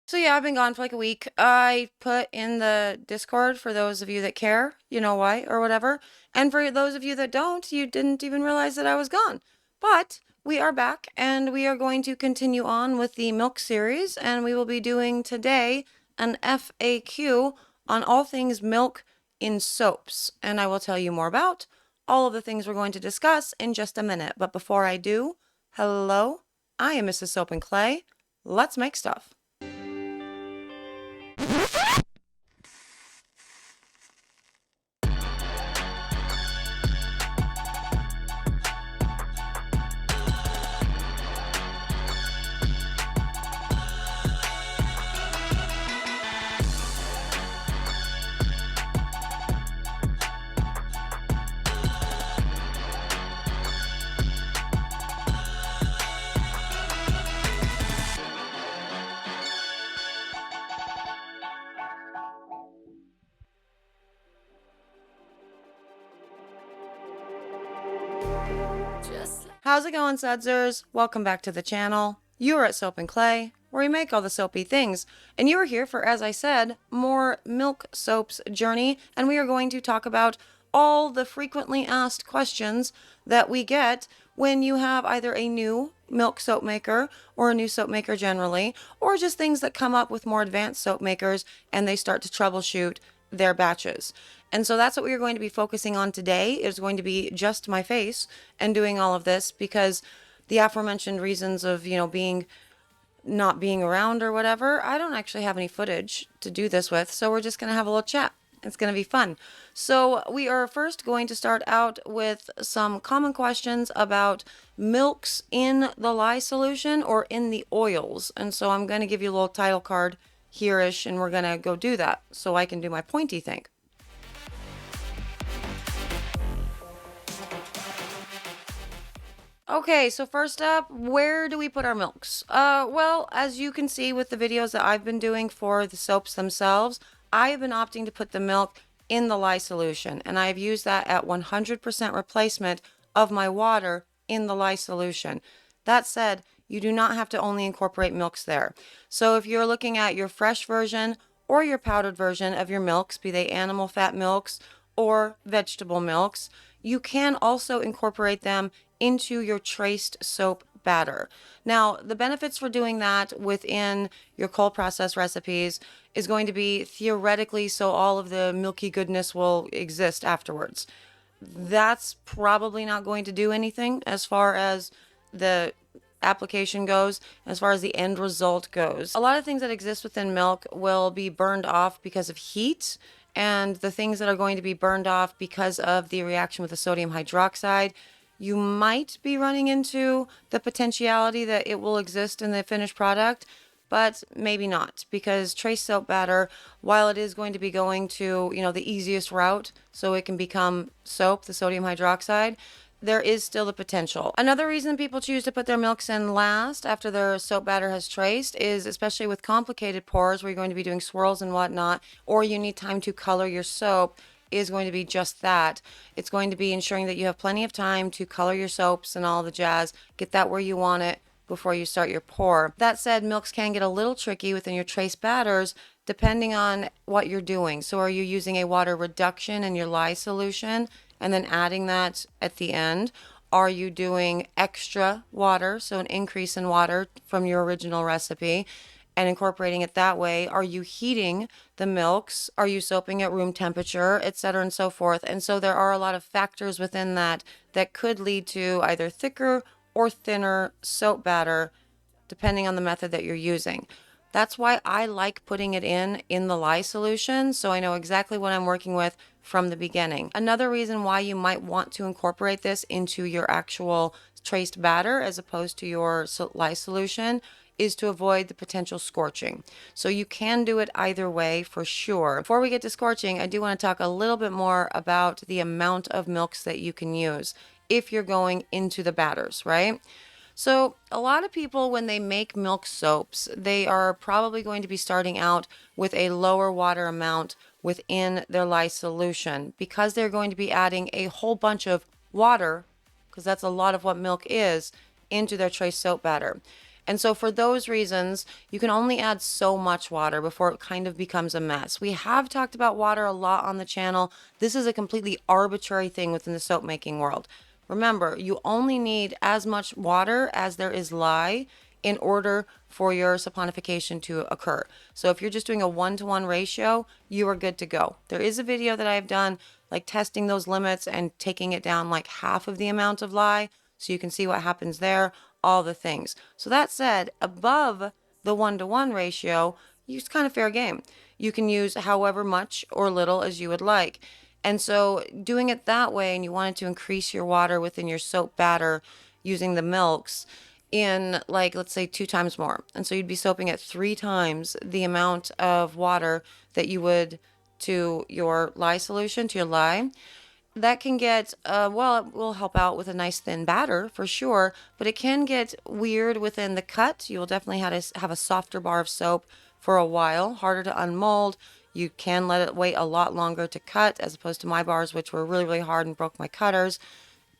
So yeah, I've been gone for like a week. I put in the Discord for those of you that care, you know why or whatever. And for those of you that don't, you didn't even realize that I was gone. But we are back and we are going to continue on with the milk series, and we will be doing today an FAQ on all things milk in soaps. And I will tell you more about all of the things we're going to discuss in just a minute. But before I do, hello, I am Mrs. Soap and Clay. Let's make stuff. How's it going, Sudsers? Welcome back to the channel. You are at Soap and Clay, where we make all the soapy things. And you are here for, as I said, more milk soaps journey. And we are going to talk about all the frequently asked questions that we get when you have either a new milk soap maker or a new soap maker generally, or just things that come up with more advanced soap makers and they start to troubleshoot their batches. And so that's what we are going to be focusing on today. Is going to be just my face and doing all of this because the aforementioned reasons of, being not being around or whatever, I don't actually have any footage to do this with. So we're just going to have a little chat. It's going to be fun. So we are first going to start out with some common questions about milks in the lye solution or in the oils. And so I'm going to give you a little title card here-ish, and we're going to go do that so I can do my pointy thing. Okay, so first up, where do we put our milks? Well, as you can see with the videos that I've been doing for the soaps themselves, I have been opting to put the milk in the lye solution, and I've used that at 100% replacement of my water in the lye solution. That said, you do not have to only incorporate milks there. So if you're looking at your fresh version or your powdered version of your milks, be they animal fat milks or vegetable milks, you can also incorporate them into your traced soap batter. Now, the benefits for doing that within your cold process recipes is going to be theoretically so all of the milky goodness will exist afterwards. That's probably not going to do anything as far as the application goes, as far as the end result goes. A lot of things that exist within milk will be burned off because of heat, and the things that are going to be burned off because of the reaction with the sodium hydroxide, you might be running into the potentiality that it will exist in the finished product, but maybe not, because trace soap batter, while it is going to be going to, the easiest route so it can become soap, the sodium hydroxide, there is still the potential. Another reason people choose to put their milks in last after their soap batter has traced is especially with complicated pours where you're going to be doing swirls and whatnot, or you need time to color your soap, is going to be just that. It's going to be ensuring that you have plenty of time to color your soaps and all the jazz, get that where you want it before you start your pour. That said, milks can get a little tricky within your trace batters depending on what you're doing. So are you using a water reduction in your lye solution and then adding that at the end? Are you doing extra water, so an increase in water from your original recipe, and incorporating it that way? Are you heating the milks? Are you soaping at room temperature, etc., and so forth? And so there are a lot of factors within that that could lead to either thicker or thinner soap batter, depending on the method that you're using. That's why I like putting it in the lye solution, so I know exactly what I'm working with from the beginning. Another reason why you might want to incorporate this into your actual traced batter as opposed to your lye solution is to avoid the potential scorching. So you can do it either way for sure. Before we get to scorching, I do want to talk a little bit more about the amount of milks that you can use if you're going into the batters, right? So a lot of people, when they make milk soaps, they are probably going to be starting out with a lower water amount within their lye solution because they're going to be adding a whole bunch of water, because that's a lot of what milk is, into their trace soap batter. And so for those reasons, you can only add so much water before it kind of becomes a mess. We have talked about water a lot on the channel. This is a completely arbitrary thing within the soap making world. Remember, you only need as much water as there is lye in order for your saponification to occur. So if you're just doing a 1-to-1 ratio, you are good to go. There is a video that I've done like testing those limits and taking it down like half of the amount of lye, so you can see what happens there, all the things. So that said, above the 1-to-1 ratio, it's kind of fair game. You can use however much or little as you would like. And so doing it that way, and you wanted to increase your water within your soap batter using the milks in, like, let's say 2 times more. And so you'd be soaping at 3 times the amount of water that you would to your lye solution, to your lye. That can get, well, it will help out with a nice thin batter for sure, but it can get weird within the cut. You'll definitely have a softer bar of soap for a while, harder to unmold. You can let it wait a lot longer to cut as opposed to my bars, which were really, really hard and broke my cutters.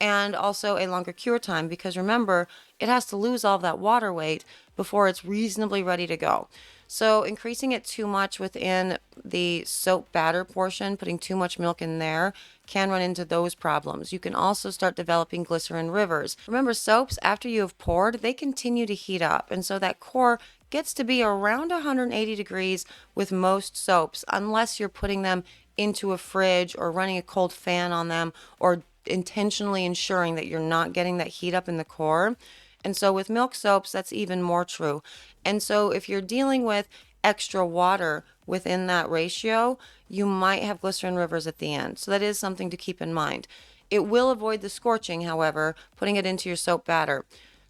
And also a longer cure time, because remember, it has to lose all of that water weight before it's reasonably ready to go. So increasing it too much within the soap batter portion, putting too much milk in there, can run into those problems. You can also start developing glycerin rivers. Remember, soaps, after you have poured, they continue to heat up. And so that core gets to be around 180 degrees with most soaps, unless you're putting them into a fridge or running a cold fan on them, or intentionally ensuring that you're not getting that heat up in the core. And so with milk soaps, that's even more true. And so if you're dealing with extra water within that ratio, you might have glycerin rivers at the end. So that is something to keep in mind. It will avoid the scorching, however, putting it into your soap batter.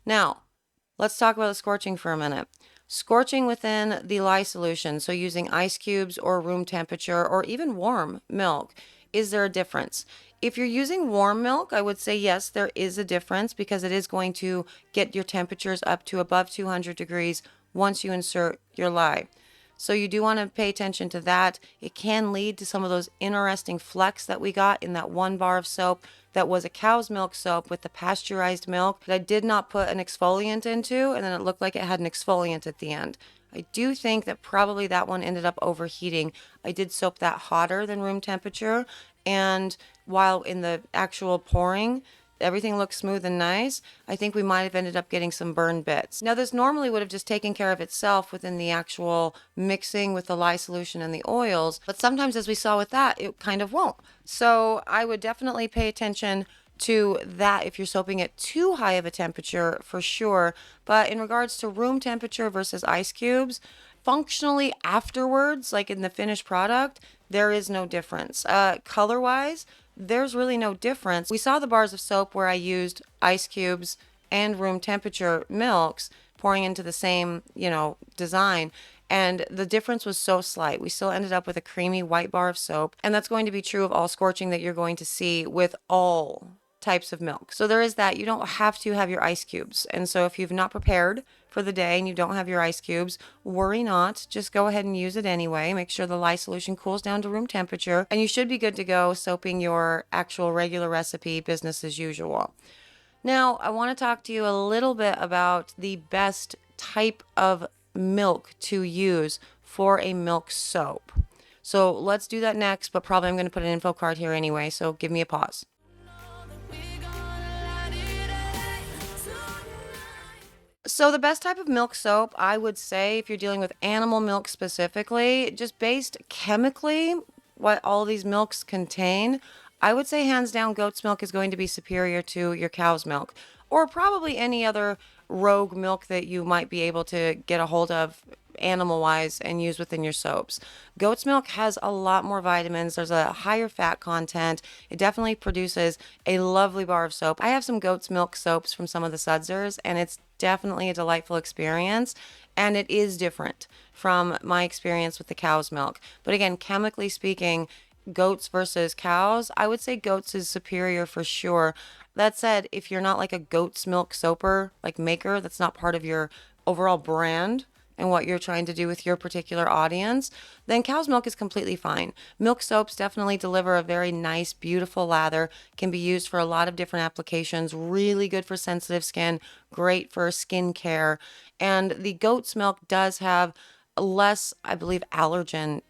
Now, let's talk about the scorching for a minute. Scorching within the lye solution, so using ice cubes or room temperature or even warm milk, is there a difference? If you're using warm milk, I would say yes, there is a difference, because it is going to get your temperatures up to above 200 degrees once you insert your lye. So you do want to pay attention to that. It can lead to some of those interesting flecks that we got in that 1 bar of soap that was a cow's milk soap with the pasteurized milk that I did not put an exfoliant into, and then it looked like it had an exfoliant at the end. I do think that probably that one ended up overheating. I did soap that hotter than room temperature, and while in the actual pouring, everything looks smooth and nice, I think we might have ended up getting some burn bits. Now, this normally would have just taken care of itself within the actual mixing with the lye solution and the oils, but sometimes, as we saw with that, it kind of won't. So I would definitely pay attention to that if you're soaping at too high of a temperature, for sure. But in regards to room temperature versus ice cubes, functionally afterwards, like in the finished product, there is no difference. Color wise, there's really no difference. We saw the bars of soap where I used ice cubes and room temperature milks pouring into the same, design. And the difference was so slight. We still ended up with a creamy white bar of soap. And that's going to be true of all scorching that you're going to see with all types of milk. So there is that. You don't have to have your ice cubes. And so if you've not prepared for the day and you don't have your ice cubes, worry not. Just go ahead and use it anyway. Make sure the lye solution cools down to room temperature, and you should be good to go soaping your actual regular recipe business as usual. Now, I want to talk to you a little bit about the best type of milk to use for a milk soap. So let's do that next, but probably I'm going to put an info card here anyway, so give me a pause. So the best type of milk soap, I would say, if you're dealing with animal milk specifically, just based chemically, what all these milks contain, I would say hands down goat's milk is going to be superior to your cow's milk, or probably any other rogue milk that you might be able to get a hold of animal wise and use within your soaps. Goat's milk has a lot more vitamins. There's a higher fat content. It definitely produces a lovely bar of soap. I have some goat's milk soaps from some of the Sudsers, and it's definitely a delightful experience, and it is different from my experience with the cow's milk. But again, chemically speaking, goats versus cows, I would say goats is superior for sure. That said, if you're not like a goat's milk soaper, like maker, that's not part of your overall brand, and what you're trying to do with your particular audience, then cow's milk is completely fine. Milk soaps definitely deliver a very nice, beautiful lather, can be used for a lot of different applications, really good for sensitive skin, great for skin care. And the goat's milk does have less, I believe, allergen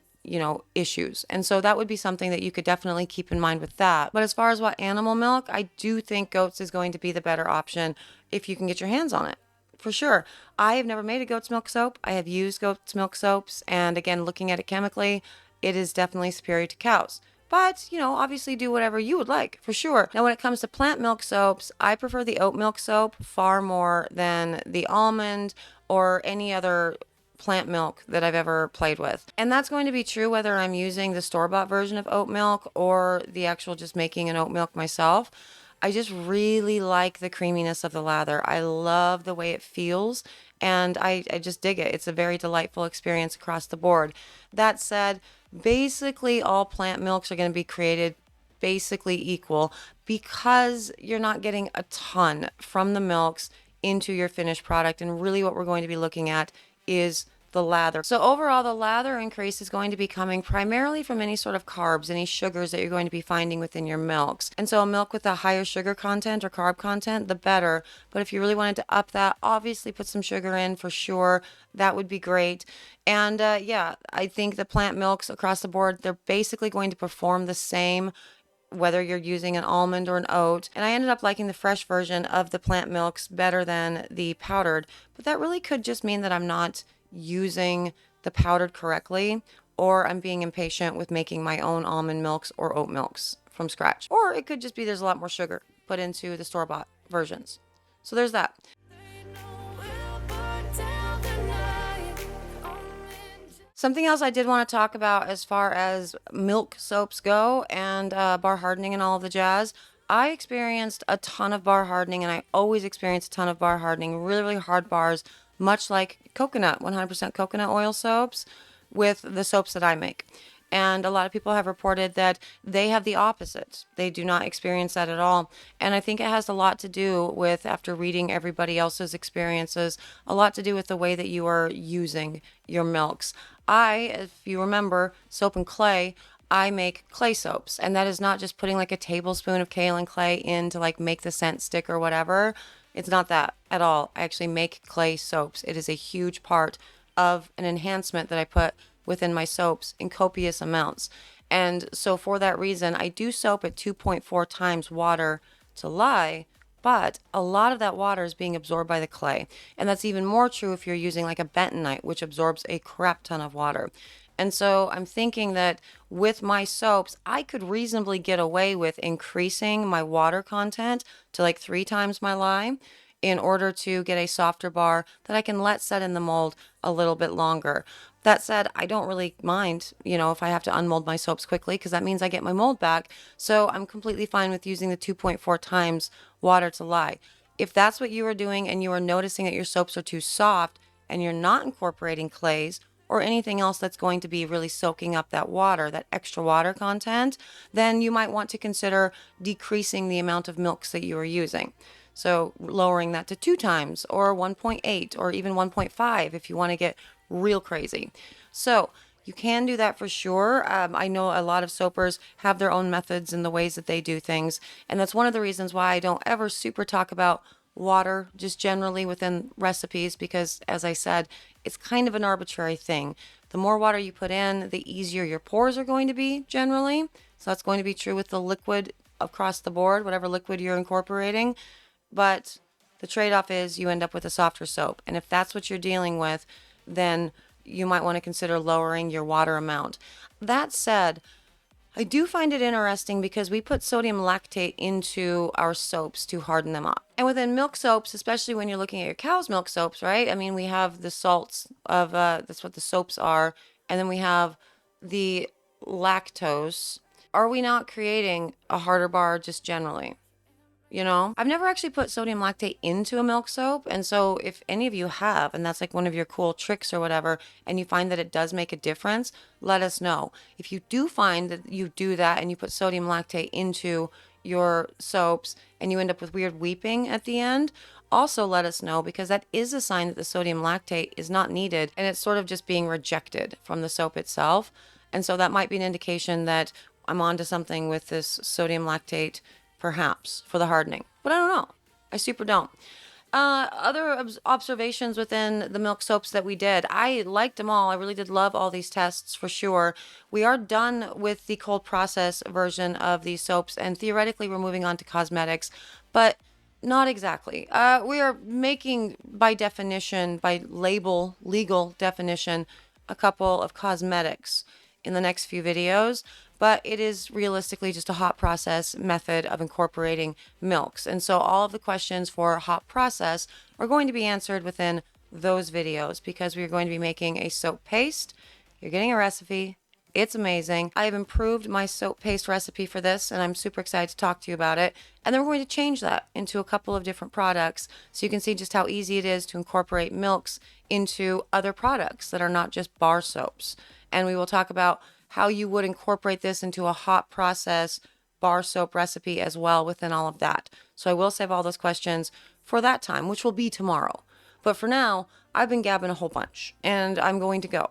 issues. And so that would be something that you could definitely keep in mind with that. But as far as what animal milk, I do think goat's is going to be the better option if you can get your hands on it. For sure. I have never made a goat's milk soap. I have used goat's milk soaps. And again, looking at it chemically, it is definitely superior to cow's. But, obviously do whatever you would like, for sure. Now, when it comes to plant milk soaps, I prefer the oat milk soap far more than the almond or any other plant milk that I've ever played with. And that's going to be true whether I'm using the store-bought version of oat milk or the actual just making an oat milk myself. I just really like the creaminess of the lather. I love the way it feels, and I just dig it. It's a very delightful experience across the board. That said, basically all plant milks are going to be created basically equal because you're not getting a ton from the milks into your finished product. And really what we're going to be looking at is the lather. So overall, the lather increase is going to be coming primarily from any sort of carbs, any sugars that you're going to be finding within your milks. And so a milk with a higher sugar content or carb content, the better. But if you really wanted to up that, obviously put some sugar in for sure. That would be great. And yeah, I think the plant milks across the board, they're basically going to perform the same whether you're using an almond or an oat. And I ended up liking the fresh version of the plant milks better than the powdered, but that really could just mean that I'm not using the powdered correctly, or I'm being impatient with making my own almond milks or oat milks from scratch. Or it could just be there's a lot more sugar put into the store-bought versions. So there's that. Something else I did want to talk about as far as milk soaps go and bar hardening and all of the jazz. I experienced a ton of bar hardening, and I always experience a ton of bar hardening, really, really hard bars, much like coconut, 100% coconut oil soaps with the soaps that I make. And a lot of people have reported that they have the opposite. They do not experience that at all. And I think it has a lot to do with, after reading everybody else's experiences, a lot to do with the way that you are using your milks. If you remember, soap and clay, I make clay soaps. And that is not just putting like a tablespoon of kaolin clay in to like make the scent stick or whatever. It's not that at all. I actually make clay soaps. It is a huge part of an enhancement that I put within my soaps in copious amounts. And so for that reason, I do soap at 2.4 times water to lye, but a lot of that water is being absorbed by the clay. And that's even more true if you're using like a bentonite, which absorbs a crap ton of water. And so I'm thinking that with my soaps, I could reasonably get away with increasing my water content to like 3 times my lye in order to get a softer bar that I can let set in the mold a little bit longer. That said, I don't really mind, if I have to unmold my soaps quickly, because that means I get my mold back. So I'm completely fine with using the 2.4 times water to lye. If that's what you are doing and you are noticing that your soaps are too soft and you're not incorporating clays or anything else that's going to be really soaking up that water, that extra water content, then you might want to consider decreasing the amount of milks that you are using. So lowering that to 2 times or 1.8 or even 1.5 if you want to get real crazy. So you can do that for sure. I know a lot of soapers have their own methods and the ways that they do things. And that's one of the reasons why I don't ever super talk about water just generally within recipes, because as I said, it's kind of an arbitrary thing. The more water you put in, the easier your pores are going to be generally. So that's going to be true with the liquid across the board, whatever liquid you're incorporating. But the trade-off is you end up with a softer soap. And if that's what you're dealing with, then you might want to consider lowering your water amount. That said, I do find it interesting because we put sodium lactate into our soaps to harden them up. And within milk soaps, especially when you're looking at your cow's milk soaps, right? I mean, we have the salts of, that's what the soaps are. And then we have the lactose. Are we not creating a harder bar just generally? I've never actually put sodium lactate into a milk soap. And so if any of you have, and that's like one of your cool tricks or whatever, and you find that it does make a difference, let us know. If you do find that you do that and you put sodium lactate into your soaps and you end up with weird weeping at the end, also let us know, because that is a sign that the sodium lactate is not needed and it's sort of just being rejected from the soap itself. And so that might be an indication that I'm onto something with this sodium lactate, perhaps, for the hardening. But I don't know. I super don't. Other observations within the milk soaps that we did. I liked them all. I really did love all these tests for sure. We are done with the cold process version of these soaps, and theoretically we're moving on to cosmetics, but not exactly. We are making, by definition, by label, legal definition, a couple of cosmetics in the next few videos, but it is realistically just a hot process method of incorporating milks. And so all of the questions for hot process are going to be answered within those videos, because we are going to be making a soap paste. You're getting a recipe. It's amazing. I have improved my soap paste recipe for this, and I'm super excited to talk to you about it. And then we're going to change that into a couple of different products so you can see just how easy it is to incorporate milks into other products that are not just bar soaps. And we will talk about how you would incorporate this into a hot process bar soap recipe as well within all of that. So I will save all those questions for that time, which will be tomorrow. But for now, I've been gabbing a whole bunch and I'm going to go.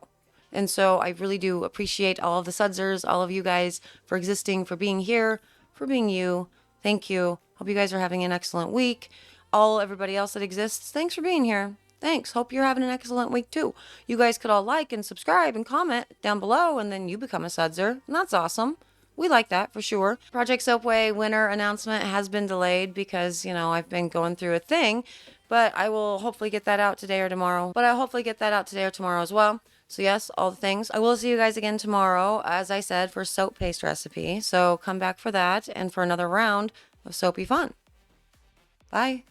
And so I really do appreciate all of the Sudsers, all of you guys for existing, for being here, for being you. Thank you. Hope you guys are having an excellent week. Everybody else that exists, thanks for being here. Thanks. Hope you're having an excellent week too. You guys could all like and subscribe and comment down below, and then you become a Sudser. And that's awesome. We like that for sure. Project Soapway winner announcement has been delayed because, I've been going through a thing, but I will hopefully get that out today or tomorrow. As well. So yes, all the things. I will see you guys again tomorrow, as I said, for soap paste recipe. So come back for that and for another round of soapy fun. Bye.